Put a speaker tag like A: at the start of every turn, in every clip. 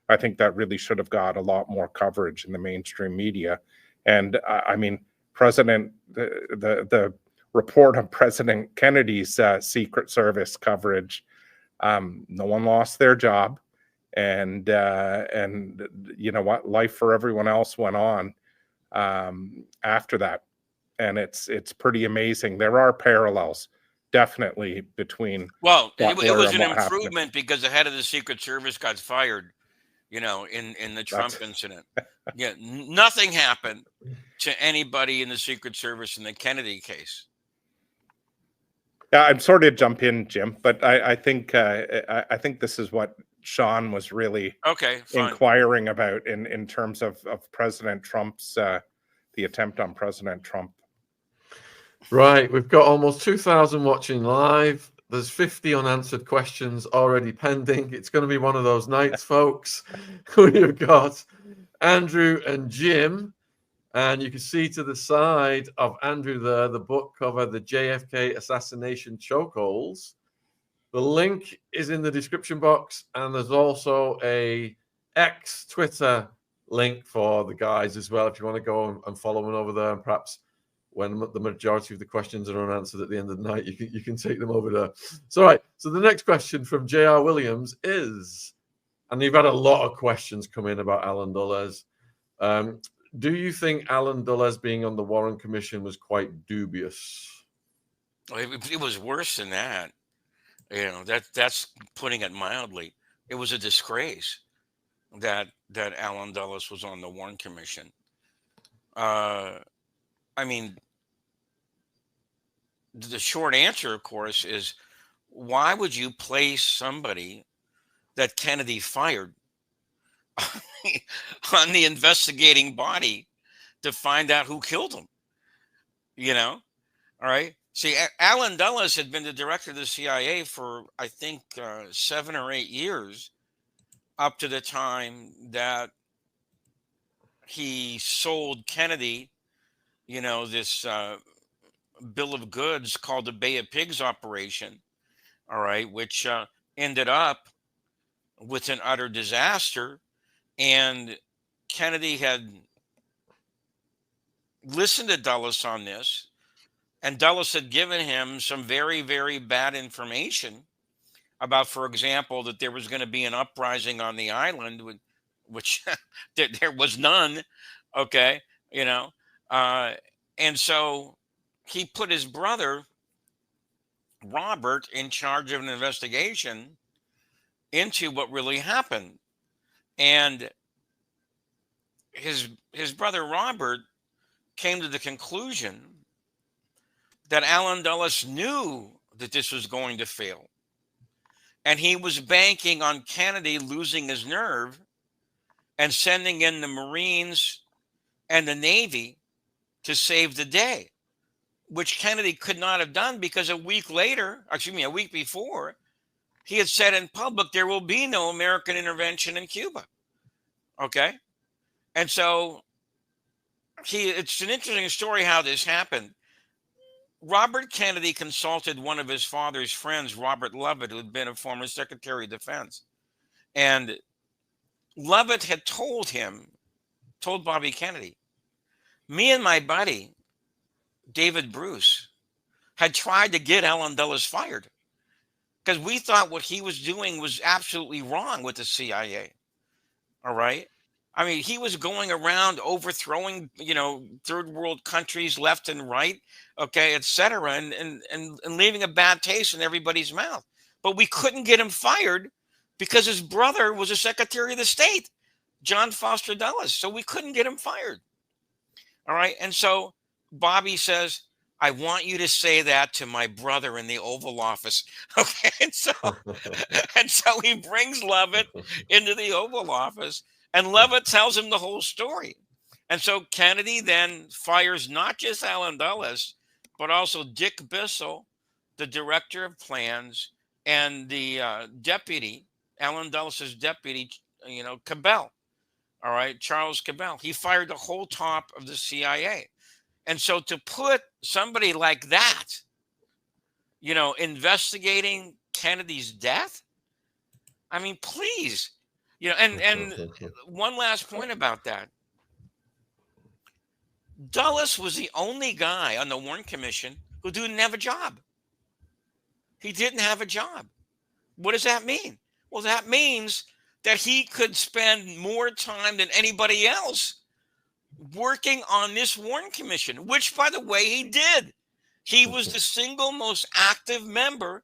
A: I think that really should have got a lot more coverage in the mainstream media. And I mean, the report on President Kennedy's Secret Service coverage, no one lost their job, and you know what, life for everyone else went on after that, and it's pretty amazing. There are parallels, definitely, between
B: Well, it
A: Butler
B: was
A: and
B: an
A: what happened.
B: improvement because the head of the Secret Service got fired, you know, in the Trump incident. Yeah, nothing happened to anybody in the Secret Service in the Kennedy case.
A: Yeah, I'm sorry to jump in, Jim, but I think this is what Sean was really inquiring about in terms of President Trump's the attempt on President Trump.
C: Right, we've got almost 2,000 watching live. There's 50 unanswered questions already pending. It's going to be one of those nights, folks. We've got Andrew and Jim, and you can see to the side of Andrew there, the book cover, The JFK Assassination Chokeholds. The link is in the description box, and there's also a X Twitter link for the guys as well, if you want to go and follow them over there, and perhaps when the majority of the questions are unanswered at the end of the night, you can take them over there. So, right. So the next question from J.R. Williams is, and you've had a lot of questions come in about Alan Dulles. Do you think Alan Dulles being on the Warren Commission was quite dubious?
B: It was worse than that. You know, that's putting it mildly. It was a disgrace that Alan Dulles was on the Warren Commission. I mean, the short answer, of course, is why would you place somebody that Kennedy fired on the investigating body to find out who killed him? You know, all right. See, Alan Dulles had been the director of the CIA for, I think, 7 or 8 years, up to the time that he sold Kennedy, you know, this bill of goods called the Bay of Pigs operation, all right, which ended up with an utter disaster. And Kennedy had listened to Dulles on this, and Dulles had given him some very, very bad information about, for example, that there was going to be an uprising on the island, which there was none, okay, you know, and so he put his brother, Robert, in charge of an investigation into what really happened. And his brother, Robert, came to the conclusion that Alan Dulles knew that this was going to fail. And he was banking on Kennedy losing his nerve and sending in the Marines and the Navy to save the day, which Kennedy could not have done because a week before, he had said in public, there will be no American intervention in Cuba. Okay. And so it's an interesting story how this happened. Robert Kennedy consulted one of his father's friends, Robert Lovett, who had been a former Secretary of Defense. And Lovett had told Bobby Kennedy, me and my buddy, David Bruce, had tried to get Alan Dulles fired because we thought what he was doing was absolutely wrong with the CIA. All right. I mean, he was going around overthrowing, you know, third world countries left and right, okay, et cetera, and leaving a bad taste in everybody's mouth. But we couldn't get him fired because his brother was a Secretary of the State, John Foster Dulles. So we couldn't get him fired. All right. And so Bobby says, I want you to say that to my brother in the Oval Office. Okay. And so he brings Lovett into the Oval Office, and Lovett tells him the whole story. And so Kennedy then fires not just Alan Dulles, but also Dick Bissell, the director of plans, and the deputy, Alan Dulles' deputy, you know, Cabell. All right, Charles Cabell. He fired the whole top of the CIA. And so to put somebody like that, you know, investigating Kennedy's death, I mean, please, And one last point about that. Dulles was the only guy on the Warren Commission who didn't have a job. He didn't have a job. What does that mean? Well, that means that he could spend more time than anybody else working on this Warren Commission, which, by the way, he did. He was the single most active member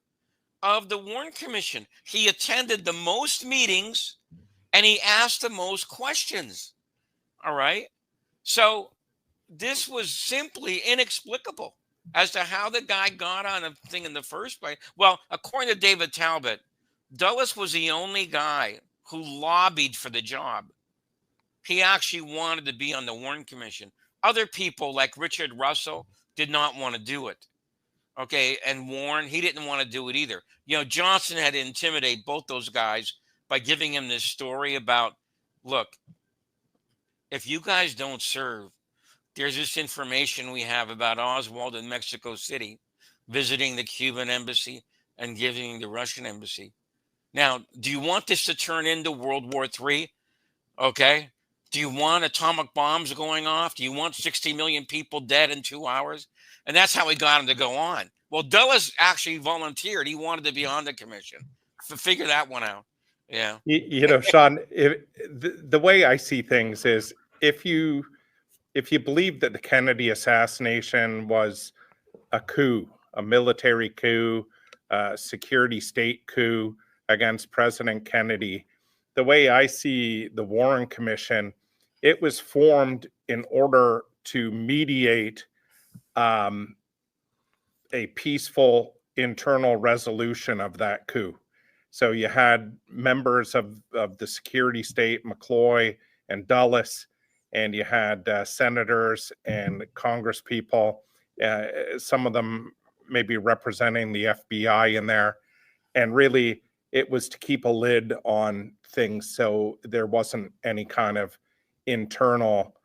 B: of the Warren Commission. He attended the most meetings and he asked the most questions. All right. So this was simply inexplicable as to how the guy got on a thing in the first place. Well, according to David Talbot, Dulles was the only guy who lobbied for the job. He actually wanted to be on the Warren Commission. Other people like Richard Russell did not want to do it. Okay. And Warren, he didn't want to do it either. Johnson had to intimidate both those guys by giving him this story about, look, if you guys don't serve, there's this information we have about Oswald in Mexico City visiting the Cuban embassy and giving the Russian embassy. Now, do you want this to turn into World War III? Okay. Do you want atomic bombs going off? Do you want 60 million people dead in 2 hours? And that's how we got him to go on. Well, Dulles actually volunteered. He wanted to be on the commission. Figure that one out. Yeah.
A: Sean, the way I see things is if you believe that the Kennedy assassination was a coup, a military coup, a security state coup against President Kennedy, the way I see the Warren Commission, it was formed in order to mediate a peaceful internal resolution of that coup. So you had members of the security state, McCloy and Dulles, and you had senators and congresspeople, some of them maybe representing the FBI in there. And really, it was to keep a lid on things so there wasn't any kind of internal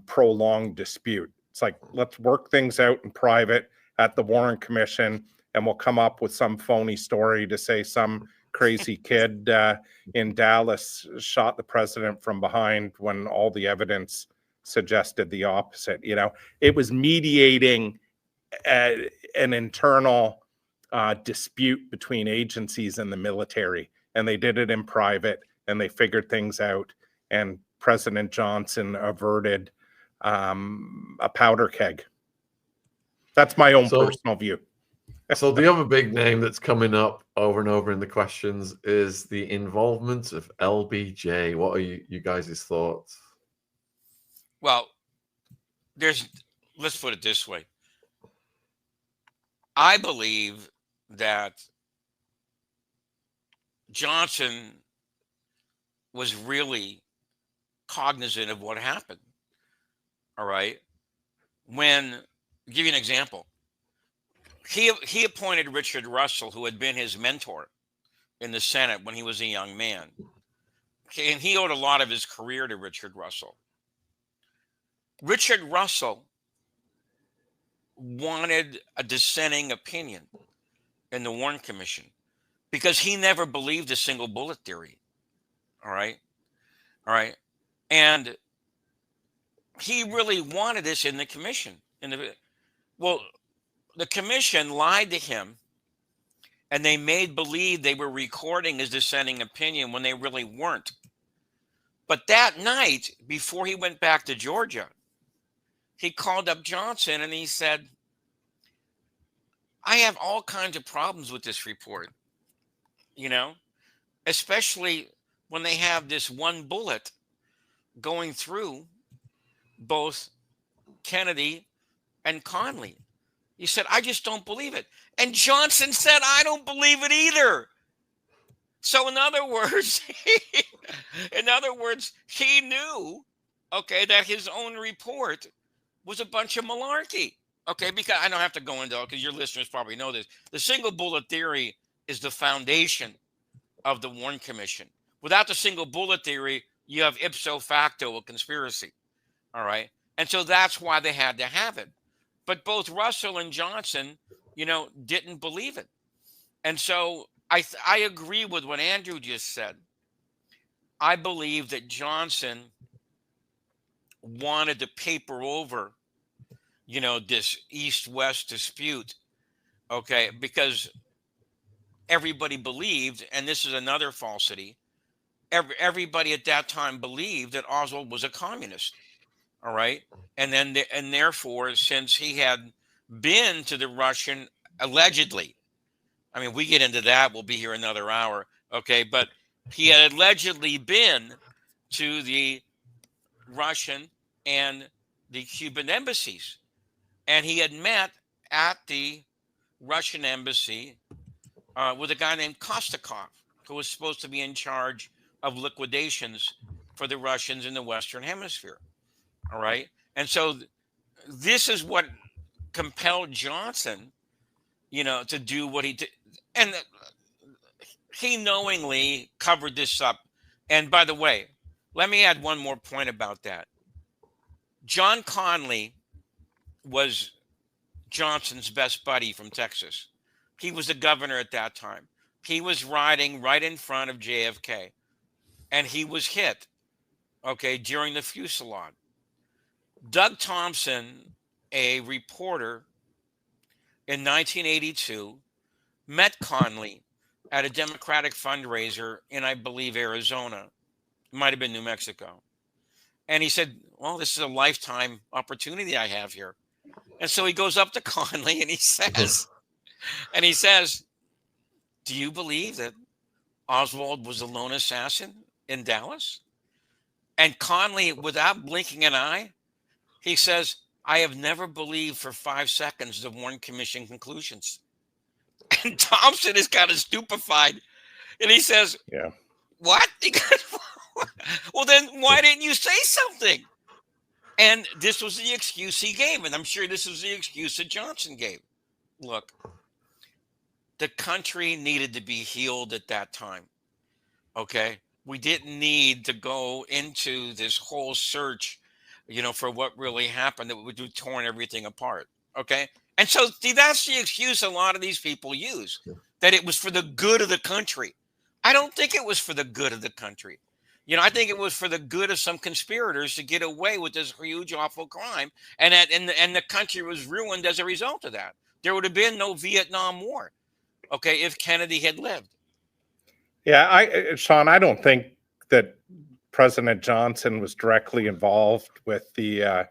A: prolonged dispute. It's like, let's work things out in private at the Warren Commission, and we'll come up with some phony story to say some crazy kid in Dallas shot the president from behind when all the evidence suggested the opposite. It was mediating an internal dispute between agencies and the military, and they did it in private, and they figured things out, and President Johnson averted a powder keg. That's my own personal view.
C: So the other big name that's coming up over and over in the questions is the involvement of LBJ. What are you guys' thoughts?
B: Well, let's put it this way. I believe that Johnson was really cognizant of what happened. All right. I'll give you an example. He appointed Richard Russell, who had been his mentor in the Senate when he was a young man. Okay, and he owed a lot of his career to Richard Russell. Richard Russell wanted a dissenting opinion in the Warren Commission because he never believed a single bullet theory. All right. And he really wanted this in the commission. The commission lied to him, and they made believe they were recording his dissenting opinion when they really weren't. But that night, before he went back to Georgia, he called up Johnson and he said, I have all kinds of problems with this report, especially when they have this one bullet going through both Kennedy and Conley. He said, I just don't believe it. And Johnson said, I don't believe it either. So in other words, he knew, that his own report was a bunch of malarkey. Okay, because I don't have to go into it because your listeners probably know this. The single bullet theory is the foundation of the Warren Commission. Without the single bullet theory, you have ipso facto a conspiracy. All right. And so that's why they had to have it. But both Russell and Johnson, didn't believe it. And so I agree with what Andrew just said. I believe that Johnson wanted to paper over, this East-West dispute, okay, because everybody believed, and this is another falsity, everybody at that time believed that Oswald was a communist, all right? And then, and therefore, since he had been to the Russian, allegedly, I mean, we get into that, we'll be here another hour, okay? But he had allegedly been to the Russian and the Cuban embassies. And he had met at the Russian embassy with a guy named Kostakov, who was supposed to be in charge of liquidations for the Russians in the Western Hemisphere. All right. And so this is what compelled Johnson, to do what he did. And he knowingly covered this up. And by the way, let me add one more point about that. John Conley was Johnson's best buddy from Texas. He was the governor at that time. He was riding right in front of JFK, and he was hit, okay, during the fusillade. Doug Thompson, a reporter in 1982, met Conley at a Democratic fundraiser in, I believe, Arizona. It might have been New Mexico. And he said, well, this is a lifetime opportunity I have here. And so he goes up to Conley and he says, do you believe that Oswald was a lone assassin in Dallas? And Conley, without blinking an eye, he says, I have never believed for 5 seconds the Warren Commission conclusions. And Thompson is kind of stupefied. And he says,
A: Yeah.
B: What? He goes, well, then why didn't you say something? And this was the excuse he gave. And I'm sure this was the excuse that Johnson gave. Look, the country needed to be healed at that time. Okay? We didn't need to go into this whole search, for what really happened that would have torn everything apart. Okay? And so, see, that's the excuse a lot of these people use, that it was for the good of the country. I don't think it was for the good of the country. I think it was for the good of some conspirators to get away with this huge, awful crime. And the country was ruined as a result of that. There would have been no Vietnam War, okay, if Kennedy had lived.
A: Yeah, Sean, I don't think that President Johnson was directly involved with the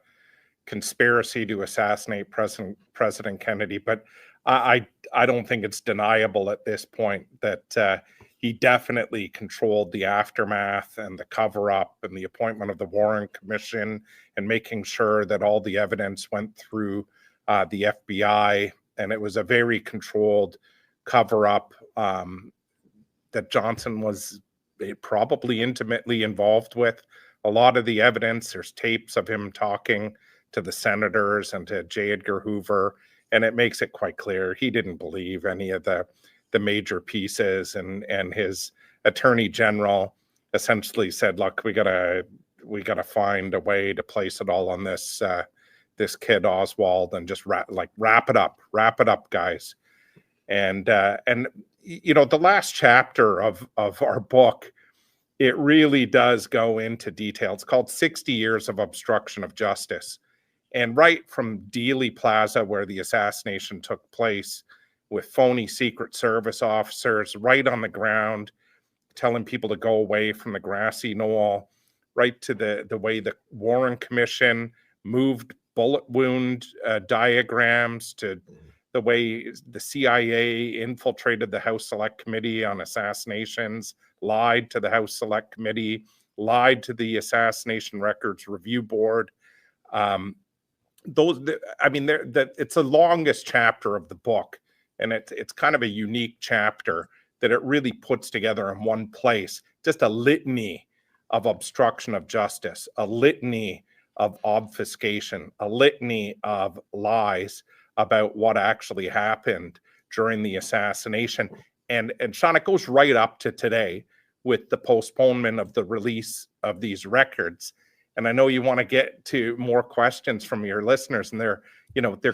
A: conspiracy to assassinate President Kennedy, but I don't think it's deniable at this point that he definitely controlled the aftermath and the cover-up and the appointment of the Warren Commission and making sure that all the evidence went through the FBI. And it was a very controlled cover-up that Johnson was probably intimately involved with. A lot of the evidence, there's tapes of him talking to the senators and to J. Edgar Hoover, and it makes it quite clear he didn't believe any of the major pieces, and his attorney general essentially said, look, we gotta find a way to place it all on this kid Oswald and just wrap it up, guys. And the last chapter of our book, it really does go into detail. It's called 60 Years of Obstruction of Justice. And right from Dealey Plaza, where the assassination took place, with phony Secret Service officers right on the ground, telling people to go away from the grassy knoll, right to the way the Warren Commission moved bullet wound diagrams, to the way the CIA infiltrated the House Select Committee on assassinations, lied to the House Select Committee, lied to the Assassination Records Review Board. It's the longest chapter of the book, and it's kind of a unique chapter that it really puts together in one place, just a litany of obstruction of justice, a litany of obfuscation, a litany of lies about what actually happened during the assassination. And Sean, it goes right up to today with the postponement of the release of these records. And I know you want to get to more questions from your listeners, and they're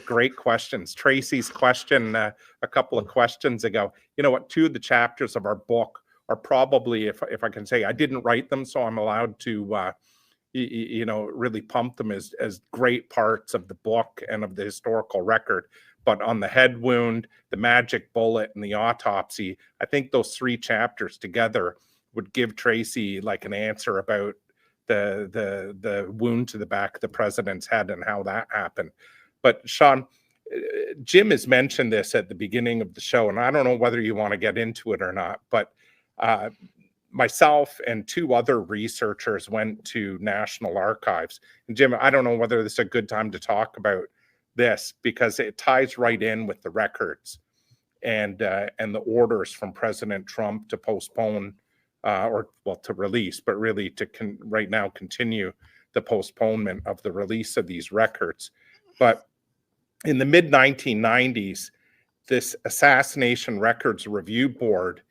A: great questions. Tracy's question a couple of questions ago, 2 of the chapters of our book are probably, if I can say, I didn't write them, so I'm allowed to, really pump them as great parts of the book and of the historical record. But on the head wound, the magic bullet, and the autopsy, I think those 3 chapters together would give Tracy like an answer about the wound to the back of the president's head and how that happened. But Sean, Jim has mentioned this at the beginning of the show, and I don't know whether you want to get into it or not, but myself and 2 other researchers went to National Archives. And Jim, I don't know whether this is a good time to talk about this, because it ties right in with the records and the orders from President Trump to postpone to release, but really to right now continue the postponement of the release of these records. But in the mid-1990s, this Assassination Records Review Board,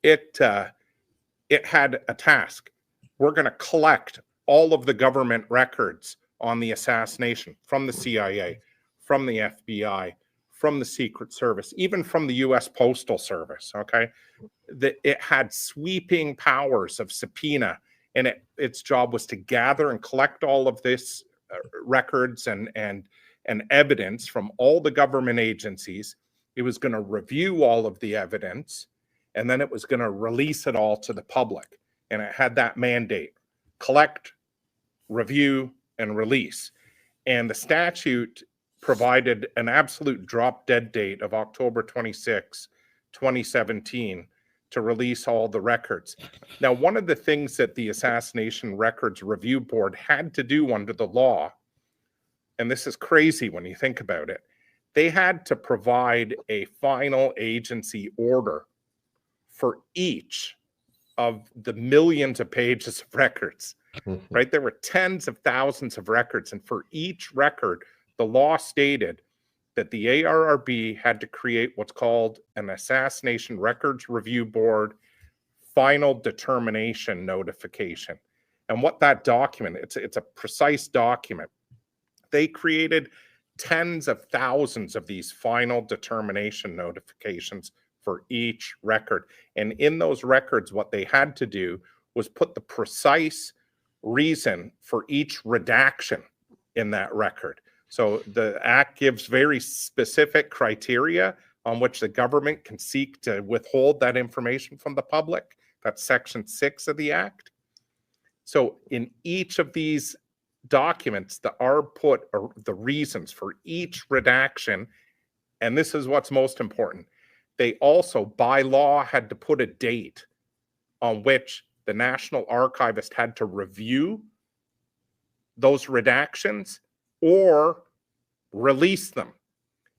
A: it had a task. We're going to collect all of the government records on the assassination from the CIA, from the FBI, from the Secret Service, even from the U.S. Postal Service, okay? It had sweeping powers of subpoena, and its job was to gather and collect all of this records and evidence from all the government agencies. It was going to review all of the evidence, and then it was going to release it all to the public. And it had that mandate: collect, review, and release. And the statute provided an absolute drop-dead date of October 26, 2017, to release all the records. Now, one of the things that the Assassination Records Review Board had to do under the law, and this is crazy when you think about it, they had to provide a final agency order for each of the millions of pages of records, right? There were tens of thousands of records, and for each record, the law stated that the ARRB had to create what's called an Assassination Records Review Board final determination notification. And what that document, it's a precise document. They created tens of thousands of these final determination notifications for each record. And in those records, what they had to do was put the precise reason for each redaction in that record. So the Act gives very specific criteria on which the government can seek to withhold that information from the public. That's Section 6 of the Act. So in each of these documents, the ARB put the reasons for each redaction, and this is what's most important. They also, by law, had to put a date on which the National Archivist had to review those redactions or release them.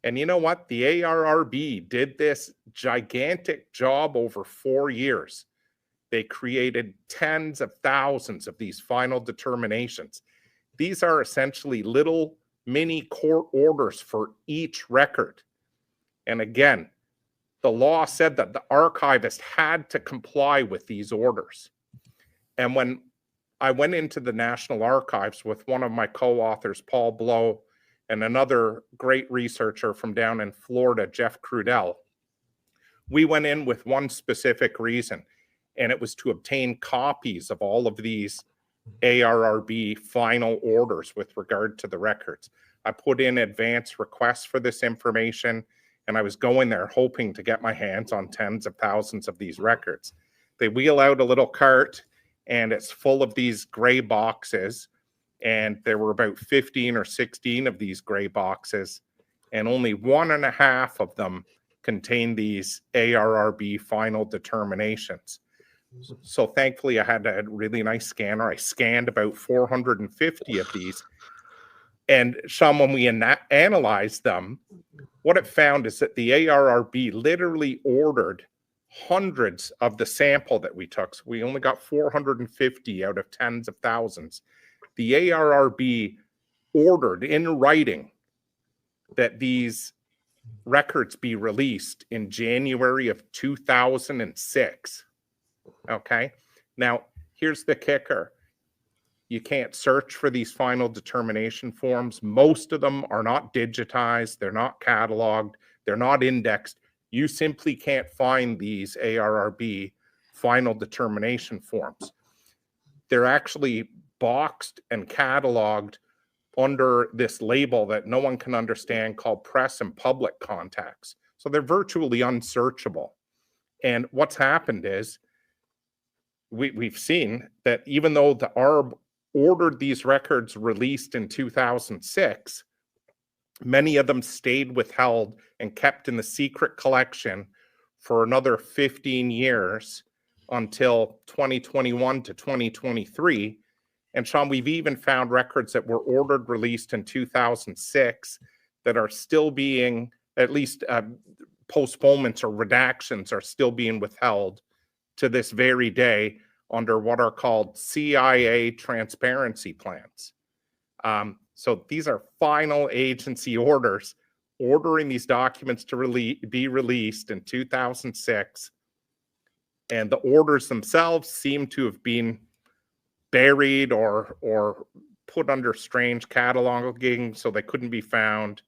A: And you know what? The ARRB did this gigantic job over 4 years. They created tens of thousands of these final determinations. These are essentially little mini court orders for each record. And again, the law said that the archivist had to comply with these orders. And when I went into the National Archives with one of my co-authors, Paul Blow, and another great researcher from down in Florida, Jeff Crudell, we went in with one specific reason, and it was to obtain copies of all of these ARRB final orders with regard to the records. I put in advance requests for this information, and I was going there hoping to get my hands on tens of thousands of these records. They wheel out a little cart, and it's full of these gray boxes, and there were about 15 or 16 of these gray boxes, and only 1.5 of them contained these ARRB final determinations. So thankfully, I had a really nice scanner. I scanned about 450 of these. And Sean, when we analyzed them, what it found is that the ARRB literally ordered hundreds of the sample that we took. So we only got 450 out of tens of thousands. The ARRB ordered in writing that these records be released in January of 2006. Okay. Now, here's the kicker. You can't search for these final determination forms. Most of them are not digitized. They're not cataloged. They're not indexed. You simply can't find these ARRB final determination forms. They're actually boxed and cataloged under this label that no one can understand called press and public contacts. So they're virtually unsearchable. And what's happened is we've seen that even though the ARB ordered these records released in 2006, many of them stayed withheld and kept in the secret collection for another 15 years until 2021 to 2023. And Sean, we've even found records that were ordered released in 2006 that are still being, at least postponements or redactions are still being withheld to this very day under what are called CIA transparency plans. So these are final agency orders ordering these documents to be released in 2006. And the orders themselves seem to have been buried or put under strange cataloging so they couldn't be found.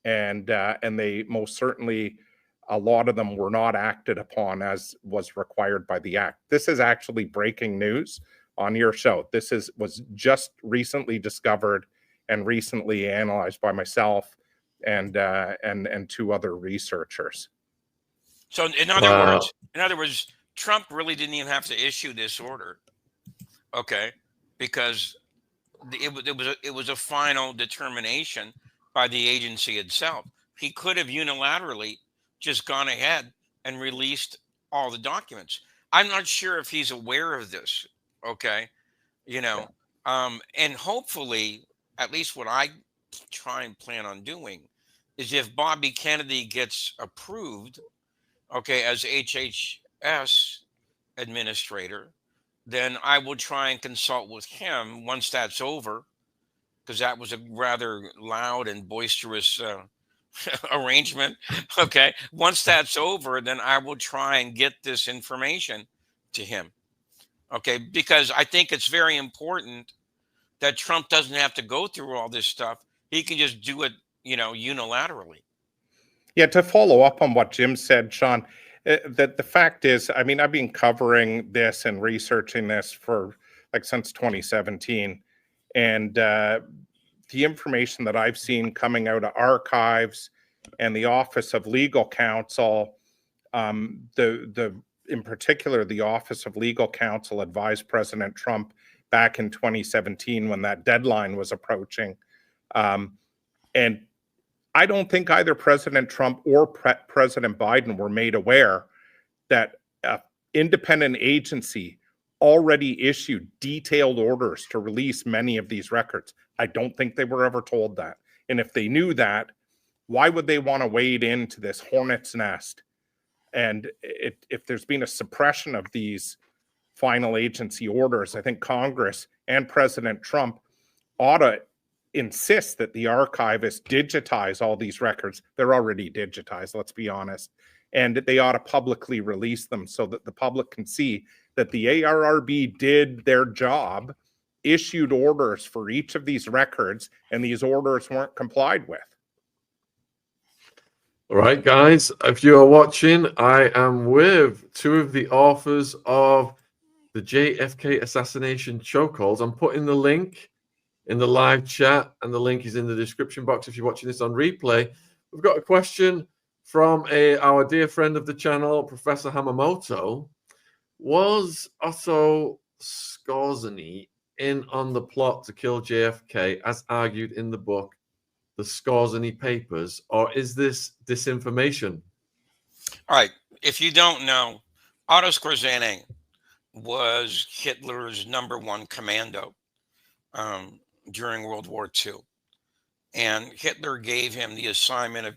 A: And they most certainly, a lot of them were not acted upon as was required by the act. This is actually breaking news on your show. This was just recently discovered and recently analyzed by myself and two other researchers.
B: So in other words, Trump really didn't even have to issue this order, okay? Because it was a final determination by the agency itself. He could have unilaterally just gone ahead and released all the documents. I'm not sure if he's aware of this, okay? And hopefully, at least what I try and plan on doing is if Bobby Kennedy gets approved, okay, as HHS administrator, then I will try and consult with him once that's over, because that was a rather loud and boisterous arrangement. Okay. Once that's over, then I will try and get this information to him. Okay. Because I think it's very important that Trump doesn't have to go through all this stuff. He can just do it, unilaterally.
A: Yeah, to follow up on what Jim said, Sean, that the fact is, I mean, I've been covering this and researching this for since 2017. And the information that I've seen coming out of archives and the Office of Legal Counsel, in particular, the Office of Legal Counsel advised President Trump back in 2017 when that deadline was approaching. And I don't think either President Trump or President Biden were made aware that an independent agency already issued detailed orders to release many of these records. I don't think they were ever told that. And if they knew that, why would they want to wade into this hornet's nest? And if there's been a suppression of these final agency orders, I think Congress and President Trump ought to insist that the archivists digitize all these records. They're already digitized, let's be honest. And they ought to publicly release them so that the public can see that the ARRB did their job, issued orders for each of these records, and these orders weren't complied with.
C: All right, guys, if you are watching, I am with two of the authors of the JFK assassination chokeholds. I'm putting the link in the live chat, and the link is in the description box if you're watching this on replay. We've got a question from our dear friend of the channel, Professor Hamamoto. Was Otto Skorzeny in on the plot to kill JFK, as argued in the book, The Skorzeny Papers, or is this disinformation?
B: All right. If you don't know, Otto Skorzeny was Hitler's #1 commando during World War II. And Hitler gave him the assignment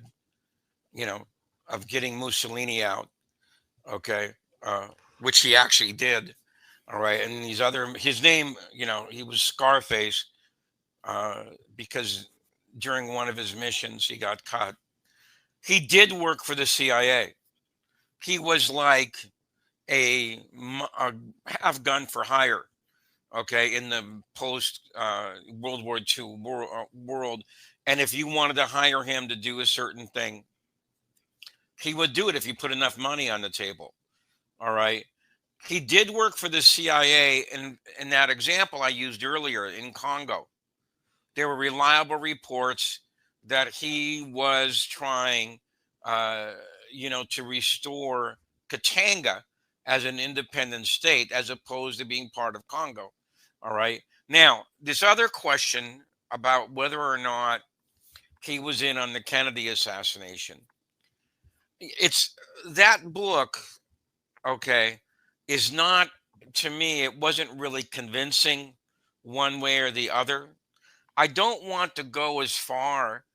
B: of getting Mussolini out, okay, which he actually did. All right. And his name, he was Scarface because during one of his missions, he got caught. He did work for the CIA. He was like a have gun for hire, okay, in the post World War II world. And if you wanted to hire him to do a certain thing, he would do it if you put enough money on the table. All right. He did work for the CIA in that example I used earlier in Congo. There were reliable reports that he was trying, uh, to restore Katanga as an independent state as opposed to being part of Congo. All right. Now, this other question about whether or not he was in on the Kennedy assassination. It's that book, okay, is not, to me, it wasn't really convincing one way or the other. I don't want to go as far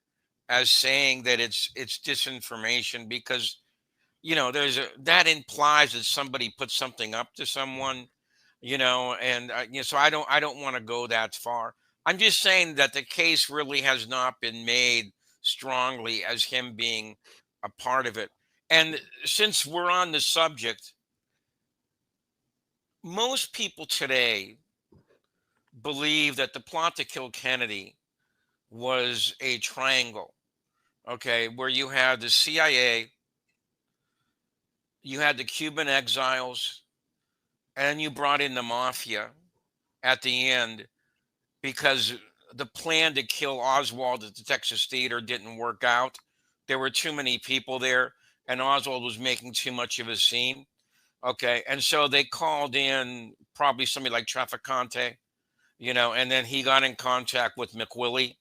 B: as saying that it's disinformation because there's that implies that somebody put something up to someone, and so I don't want to go that far. I'm just saying that the case really has not been made strongly as him being a part of it. And since we're on the subject, most people today believe that the plot to kill Kennedy was a triangle, okay, where you had the CIA, you had the Cuban exiles, and you brought in the mafia at the end because the plan to kill Oswald at the Texas Theater didn't work out. There were too many people there, and Oswald was making too much of a scene. Okay, and so they called in probably somebody like Trafficante, and then he got in contact with McWillie,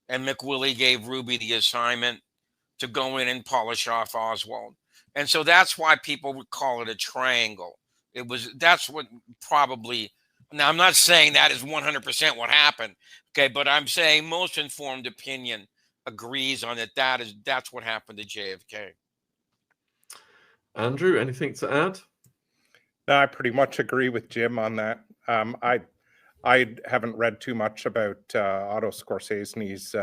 B: and McWillie gave Ruby the assignment to go in and polish off Oswald. And so that's why people would call it a triangle. That's what probably, now I'm not saying that is 100% what happened, okay, but I'm saying most informed opinion agrees on it. That's what happened to JFK.
C: Andrew, anything to add?
A: No, I pretty much agree with Jim on that. I haven't read too much about Otto Skorzeny's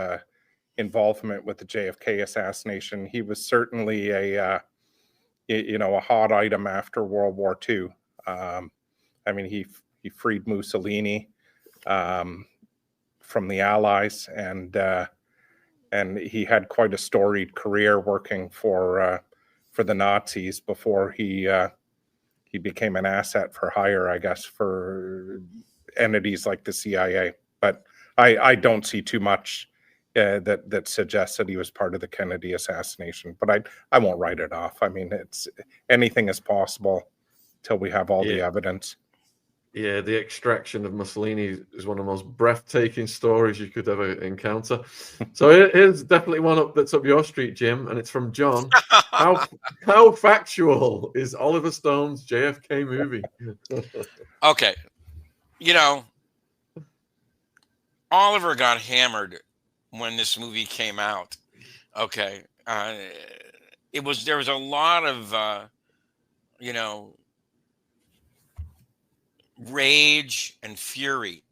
A: involvement with the JFK assassination. He was certainly a hot item after World War II. I mean, he freed Mussolini from the Allies, and he had quite a storied career working for the Nazis before he became an asset for hire, I guess, for entities like the CIA. But I don't see too much that suggests that he was part of the Kennedy assassination. But I won't write it off. I mean, anything is possible till we have all the evidence.
C: Yeah, the extraction of Mussolini is one of the most breathtaking stories you could ever encounter. So here's definitely one that's up your street, Jim, and it's from John. How factual is Oliver Stone's JFK movie?
B: Okay. Oliver got hammered when this movie came out. Okay. There was a lot of, rage and fury.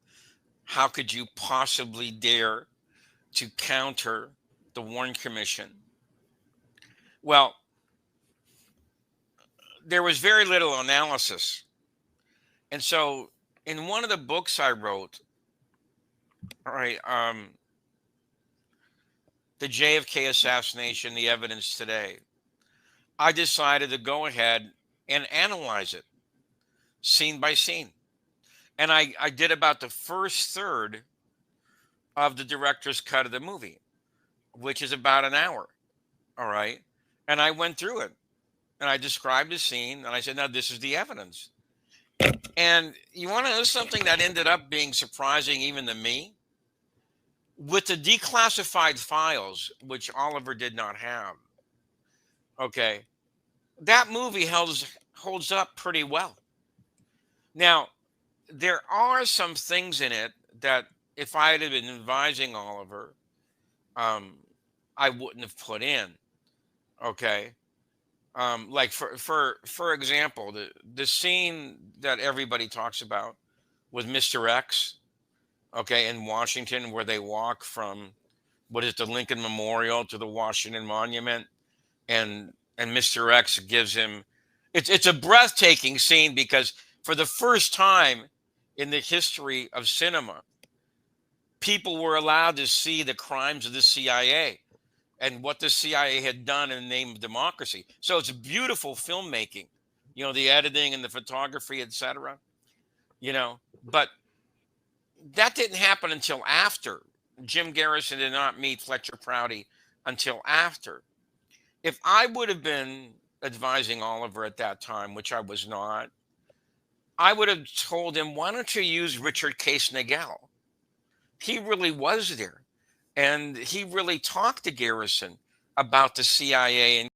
B: How could you possibly dare to counter the Warren Commission? Well, there was very little analysis. And so in one of the books I wrote, all right, the JFK assassination, the evidence today, I decided to go ahead and analyze it scene by scene. And I did about the first third of the director's cut of the movie, which is about an hour. All right. And I went through it and I described the scene and I said, now this is the evidence. And you want to know something that ended up being surprising even to me? With the declassified files, which Oliver did not have, okay, that movie holds up pretty well. Now, there are some things in it that if I had been advising Oliver, I wouldn't have put in. Okay. Like for example, the scene that everybody talks about with Mr. X, okay, in Washington, where they walk from what is the Lincoln Memorial to the Washington Monument, and Mr. X gives him, it's a breathtaking scene because for the first time in the history of cinema, people were allowed to see the crimes of the CIA and what the CIA had done in the name of democracy. So it's beautiful filmmaking, you know, the editing and the photography, etc. You know, but that didn't happen until after. Jim Garrison did not meet Fletcher Prouty until after. If I would have been advising Oliver at that time, which I was not, I would have told him, why don't you use Richard Case Nagel? He really was there. And he really talked to Garrison about the CIA and